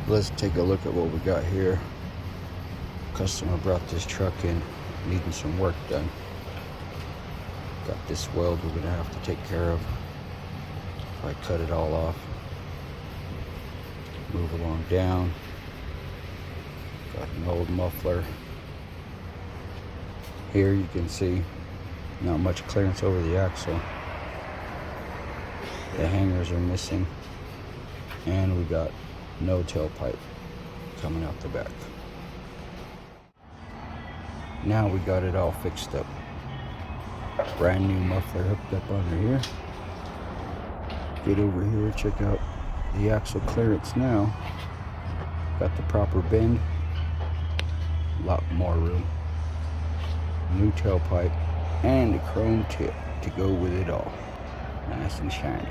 Let's take a look at what we got here. Customer brought this truck in needing some work done. Got this weld we're gonna have to take care of. If I cut it all off, move along down. Got an old muffler. Here you can see not much clearance over the axle. The hangers are missing, and we got no tailpipe coming out the back. Now we got it all fixed up. Brand new muffler hooked up under here. Get over here, check out the axle clearance now. Got the proper bend. A lot more room. New tailpipe and a chrome tip to go with it all. Nice and shiny.